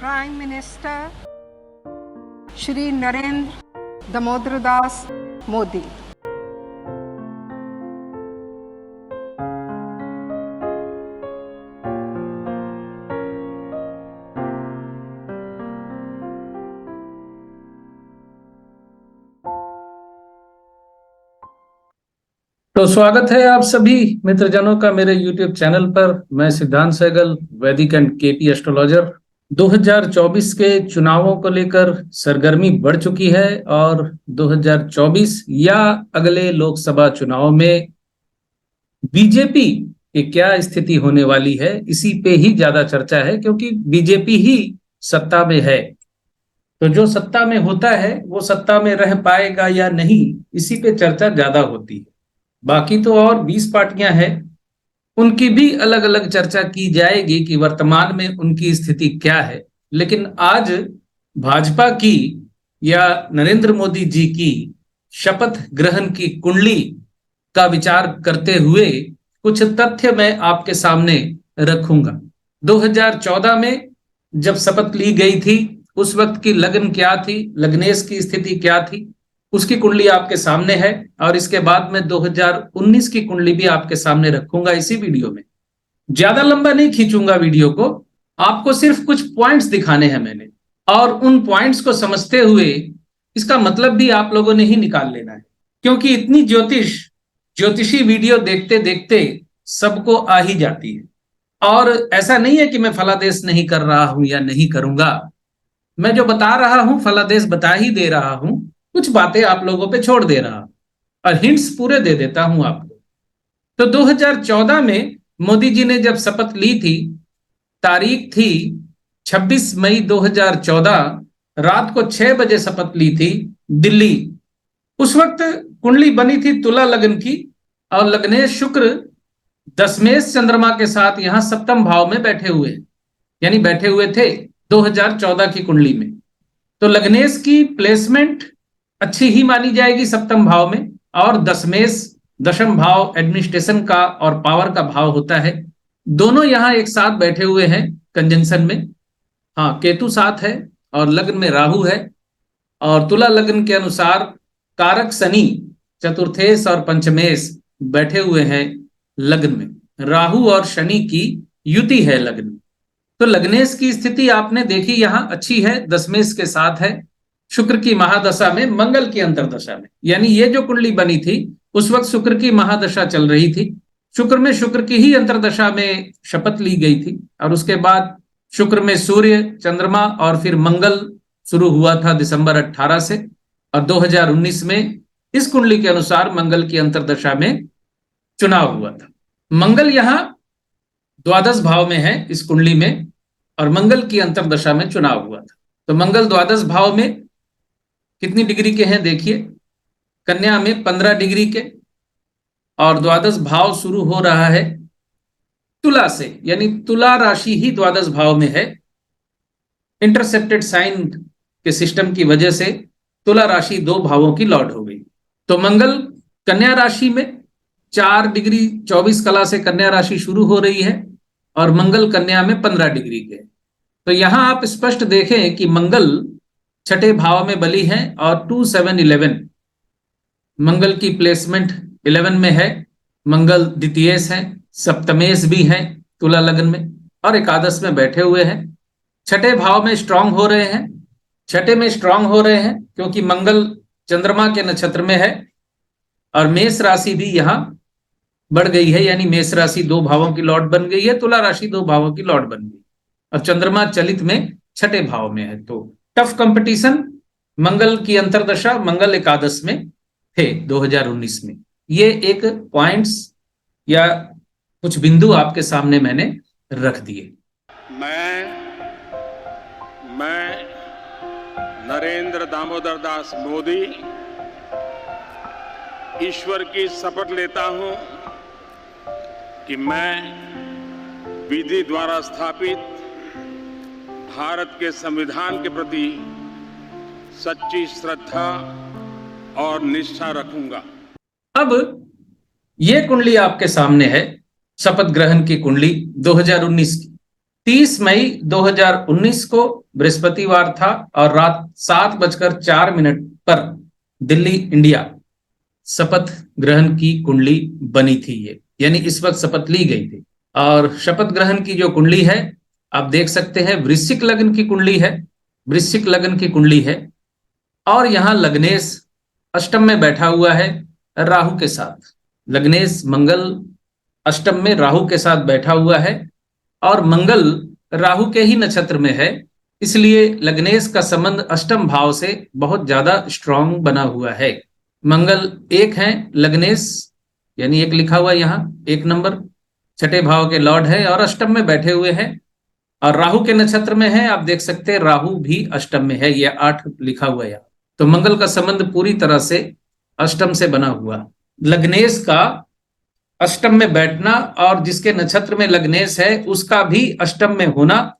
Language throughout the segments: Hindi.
Prime Minister Shri Narendra Damodar Das Modi. तो स्वागत है आप सभी मित्रजनों का मेरे YouTube चैनल पर। मैं सिद्धांत सहगल, वैदिक एंड केपी एस्ट्रोलॉजर। 2024 के चुनावों को लेकर सरगर्मी बढ़ चुकी है और 2024 या अगले लोकसभा चुनाव में बीजेपी की क्या स्थिति होने वाली है, इसी पे ही ज्यादा चर्चा है, क्योंकि बीजेपी ही सत्ता में है। तो जो सत्ता में होता है वो सत्ता में रह पाएगा या नहीं, इसी पे चर्चा ज्यादा होती है। बाकी तो और 20 पार्टियां हैं, उनकी भी अलग अलग चर्चा की जाएगी कि वर्तमान में उनकी स्थिति क्या है। लेकिन आज भाजपा की या नरेंद्र मोदी जी की शपथ ग्रहण की कुंडली का विचार करते हुए कुछ तथ्य मैं आपके सामने रखूंगा। 2014 में जब शपथ ली गई थी, उस वक्त की लग्न क्या थी, लग्नेश की स्थिति क्या थी, उसकी कुंडली आपके सामने है। और इसके बाद मैं 2019 की कुंडली भी आपके सामने रखूंगा इसी वीडियो में। ज्यादा लंबा नहीं खींचूंगा वीडियो को, आपको सिर्फ कुछ पॉइंट्स दिखाने हैं मैंने, और उन पॉइंट्स को समझते हुए इसका मतलब भी आप लोगों ने ही निकाल लेना है, क्योंकि इतनी ज्योतिषी वीडियो देखते देखते सबको आ ही जाती है। और ऐसा नहीं है कि मैं फलादेश नहीं कर रहा हूं या नहीं करूंगा, मैं जो बता रहा हूं फलादेश बता ही दे रहा हूं, कुछ बातें आप लोगों पे छोड़ दे रहा हूं और हिंट्स पूरे दे देता हूं आपको। तो 2014 में मोदी जी ने जब शपथ ली थी, तारीख थी 26 मई 2014, रात को 6 बजे शपथ ली थी दिल्ली। उस वक्त कुंडली बनी थी तुला लग्न की, और लग्नेश शुक्र दशमेश चंद्रमा के साथ यहां सप्तम भाव में बैठे हुए, यानी बैठे हुए थे 2014 की कुंडली में। तो लग्नेश की प्लेसमेंट अच्छी ही मानी जाएगी सप्तम भाव में, और दशमेश दशम भाव एडमिनिस्ट्रेशन का और पावर का भाव होता है। दोनों यहां एक साथ बैठे हुए हैं कंजंक्शन में। हाँ, केतु साथ है और लग्न में राहु है, और तुला लग्न के अनुसार कारक शनि चतुर्थेश और पंचमेश बैठे हुए हैं लग्न में। राहु और शनि की युति है लग्न में। तो लग्नेश की स्थिति आपने देखी यहां अच्छी है, दशमेश के साथ है, शुक्र की महादशा में, मंगल की अंतरदशा में। यानी ये जो कुंडली बनी थी उस वक्त शुक्र की महादशा चल रही थी, शुक्र में शुक्र की ही अंतरदशा में शपथ ली गई थी। और उसके बाद शुक्र में सूर्य, चंद्रमा और फिर मंगल शुरू हुआ था दिसंबर 18 से, और 2019 में इस कुंडली के अनुसार मंगल की अंतरदशा में चुनाव हुआ था। मंगल यहां द्वादश भाव में है इस कुंडली में, और मंगल की अंतरदशा में चुनाव हुआ था। तो मंगल द्वादश भाव में कितनी डिग्री के हैं देखिए, कन्या में 15 डिग्री के, और द्वादश भाव शुरू हो रहा है तुला से, यानी तुला राशि ही द्वादश भाव में है। इंटरसेप्टेड साइन के सिस्टम की वजह से तुला राशि 2 भावों की लॉर्ड हो गई। तो मंगल कन्या राशि में 4 डिग्री 24 कला से कन्या राशि शुरू हो रही है, और मंगल कन्या में 15 डिग्री के। तो यहां आप स्पष्ट देखें कि मंगल छठे भाव में बली है, और 2 7 11 मंगल की प्लेसमेंट 11 में है। मंगल द्वितीयेश है, सप्तमेश भी है तुला लग्न में, और एकादश में बैठे हुए हैं। छठे भाव में स्ट्रांग हो रहे हैं, छठे में स्ट्रांग हो रहे हैं क्योंकि मंगल चंद्रमा के नक्षत्र में है, और मेष राशि भी यहां बढ़ गई है, यानी मेष राशि 2 भावों की लॉर्ड बन गई है, तुला राशि 2 भावों की लॉर्ड बन गई, और चंद्रमा चलित में छठे भाव में है। तो टफ कंपटीशन, मंगल की अंतरदशा, मंगल एकादश में थे 2019 में। ये एक पॉइंट्स या कुछ बिंदु आपके सामने मैंने रख दिए। मैं नरेंद्र दामोदर दास मोदी ईश्वर की शपथ लेता हूं कि मैं विधि द्वारा स्थापित भारत के संविधान के प्रति सच्ची श्रद्धा और निष्ठा रखूंगा। अब ये कुंडली आपके सामने है, शपथ ग्रहण की कुंडली 2019 की। 30 मई 2019 को बृहस्पतिवार था और रात 7:04 पर दिल्ली इंडिया शपथ ग्रहण की कुंडली बनी थी। ये यानी इस वक्त शपथ ली गई थी। और शपथ ग्रहण की जो कुंडली है आप देख सकते हैं, वृश्चिक लग्न की कुंडली है, वृश्चिक लग्न की कुंडली है। और यहां लग्नेश अष्टम में बैठा हुआ है राहु के साथ। लग्नेश मंगल अष्टम में राहु के साथ बैठा हुआ है और मंगल राहु के ही नक्षत्र में है, इसलिए लग्नेश का संबंध अष्टम भाव से बहुत ज्यादा स्ट्रांग बना हुआ है। मंगल एक है लग्नेश, यानी एक लिखा हुआ यहाँ 1 नंबर, छठे भाव के लॉर्ड है और अष्टम में बैठे हुए हैं और राहु के नक्षत्र में है। आप देख सकते हैं राहु भी अष्टम में है, यह 8 लिखा हुआ है। तो मंगल का संबंध पूरी तरह से अष्टम से बना हुआ। लग्नेश का अष्टम में बैठना और जिसके नक्षत्र में लग्नेश है उसका भी अष्टम में होना,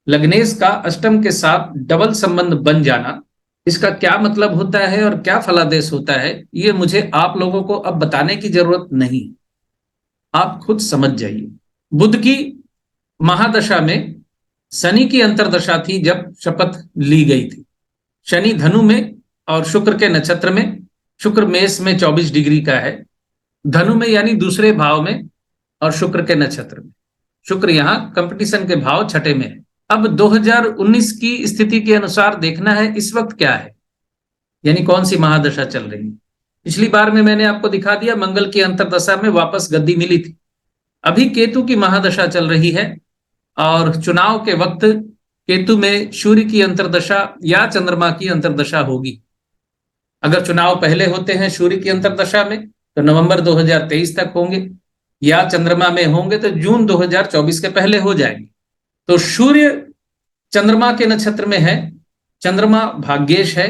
लग्नेश का अष्टम के साथ डबल संबंध बन जाना, इसका क्या मतलब होता है और क्या फलादेश होता है ये मुझे आप लोगों को अब बताने की जरूरत नहीं, आप खुद समझ जाइए। बुध की महादशा में शनि की अंतरदशा थी जब शपथ ली गई थी। शनि धनु में और शुक्र के नक्षत्र में, शुक्र मेष में 24 डिग्री का है, धनु में यानी दूसरे भाव में और शुक्र के नक्षत्र में। शुक्र यहां कंपटीशन के भाव छठे में है। अब 2019 की स्थिति के अनुसार देखना है इस वक्त क्या है, यानी कौन सी महादशा चल रही है। पिछली बार में मैंने आपको दिखा दिया मंगल की अंतरदशा में वापस गद्दी मिली थी। अभी केतु की महादशा चल रही है और चुनाव के वक्त केतु में सूर्य की अंतरदशा या चंद्रमा की अंतरदशा होगी। अगर चुनाव पहले होते हैं सूर्य की अंतरदशा में तो नवंबर 2023 तक होंगे, या चंद्रमा में होंगे तो जून 2024 के पहले हो जाएंगे। तो सूर्य चंद्रमा के नक्षत्र में है, चंद्रमा भाग्येश है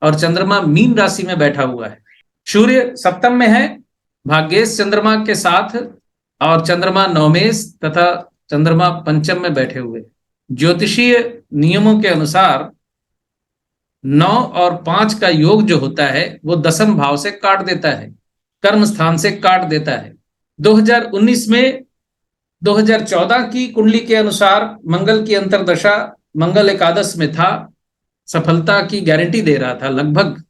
और चंद्रमा मीन राशि में बैठा हुआ है। सूर्य सप्तम में है भाग्येश चंद्रमा के साथ और चंद्रमा नवमेश तथा चंद्रमा पंचम में बैठे हुए। ज्योतिषीय नियमों के अनुसार 9 और 5 का योग जो होता है वो दशम भाव से काट देता है, कर्म स्थान से काट देता है। 2019 में 2014 की कुंडली के अनुसार मंगल की अंतरदशा मंगल एकादश में था, सफलता की गारंटी दे रहा था लगभग।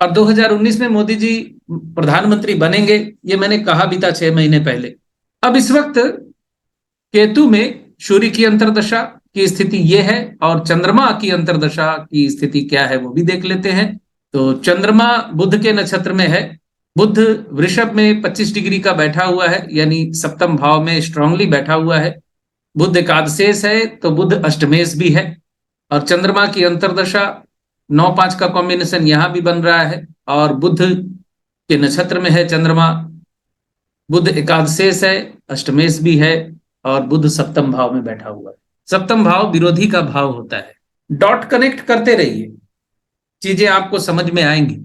और 2019 में मोदी जी प्रधानमंत्री बनेंगे, ये मैंने कहा भी था 6 महीने पहले। अब इस वक्त केतु में सूर्य की अंतरदशा की स्थिति ये है और चंद्रमा की अंतरदशा की स्थिति क्या है वो भी देख लेते हैं। तो चंद्रमा बुध के नक्षत्र में है, बुध वृषभ में 25 डिग्री का बैठा हुआ है, यानी सप्तम भाव में स्ट्रांगली बैठा हुआ है। बुध एकादशेश है तो बुध अष्टमेश भी है और चंद्रमा की अंतरदशा 9-5 का कॉम्बिनेशन यहां भी बन रहा है और बुध के नक्षत्र में है चंद्रमा। बुध एकादशेश है, अष्टमेश भी है और बुध सप्तम भाव में बैठा हुआ है। सप्तम भाव विरोधी का भाव होता है। डॉट कनेक्ट करते रहिए, चीजें आपको समझ में आएंगी।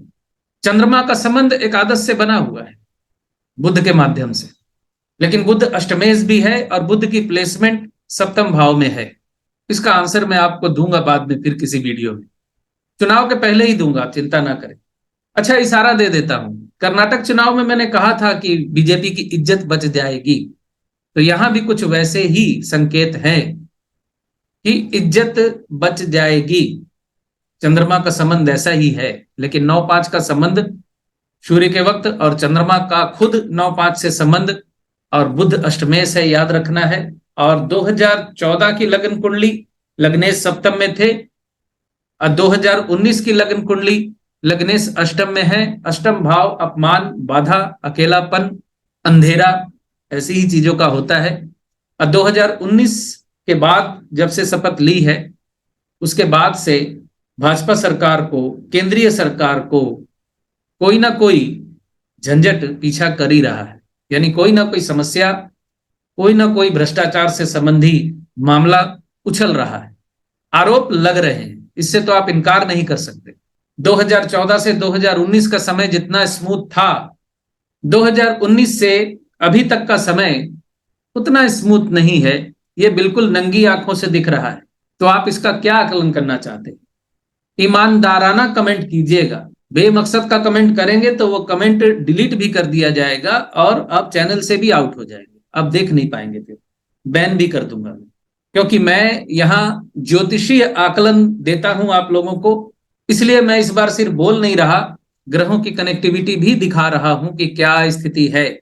चंद्रमा का संबंध एकादश से बना हुआ है बुध के माध्यम से, लेकिन बुध अष्टमेश भी है और बुध की प्लेसमेंट सप्तम भाव में है। इसका आंसर मैं आपको दूंगा बाद में फिर किसी वीडियो में, चुनाव के पहले ही दूंगा, चिंता ना करें। अच्छा, इशारा दे देता हूं, कर्नाटक चुनाव में मैंने कहा था कि बीजेपी की इज्जत बच जाएगी, तो यहां भी कुछ वैसे ही संकेत हैं कि इज्जत बच जाएगी। चंद्रमा का संबंध ऐसा ही है, लेकिन 9-5 का संबंध सूर्य के वक्त और चंद्रमा का खुद 9-5 से संबंध और बुध अष्टमेश है, याद रखना है। और 2014 की लग्न कुंडली लग्नेश सप्तम में थे और 2019 की लग्न कुंडली लग्नेश अष्टम में है। अष्टम भाव अपमान, बाधा, अकेलापन, अंधेरा, ऐसी ही चीजों का होता है। और 2019 के बाद जब से शपथ ली है उसके बाद से भाजपा सरकार को, केंद्रीय सरकार को कोई ना कोई झंझट पीछा कर ही रहा है, यानी कोई ना कोई समस्या, कोई ना कोई भ्रष्टाचार से संबंधी मामला उछल रहा है, आरोप लग रहे हैं, इससे तो आप इनकार नहीं कर सकते। 2014 से 2019 का समय जितना स्मूथ था, 2019 से अभी तक का समय उतना स्मूथ नहीं है, ये बिल्कुल नंगी आंखों से दिख रहा है। तो आप इसका क्या आकलन करना चाहते हैं? ईमानदाराना कमेंट कीजिएगा, बेमकसद का कमेंट करेंगे तो वो कमेंट डिलीट भी कर दिया जाएगा और आप चैनल से भी आउट हो जाएंगे, आप देख नहीं पाएंगे, फिर बैन भी कर दूंगा। क्योंकि मैं यहाँ ज्योतिषीय आकलन देता हूं आप लोगों को, इसलिए मैं इस बार सिर्फ बोल नहीं रहा, ग्रहों की कनेक्टिविटी भी दिखा रहा हूं कि क्या स्थिति है।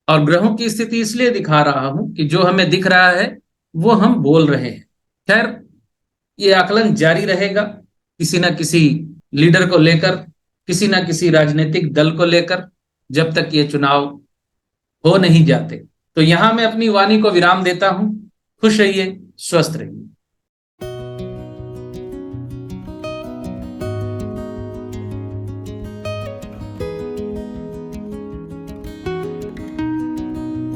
और ग्रहों की स्थिति इसलिए दिखा रहा हूं कि जो हमें दिख रहा है वो हम बोल रहे हैं। खैर, ये आकलन जारी रहेगा किसी ना किसी लीडर को लेकर, किसी ना किसी राजनीतिक दल को लेकर, जब तक ये चुनाव हो नहीं जाते। तो यहां मैं अपनी वाणी को विराम देता हूं। खुश रहिए, स्वस्थ रहिए।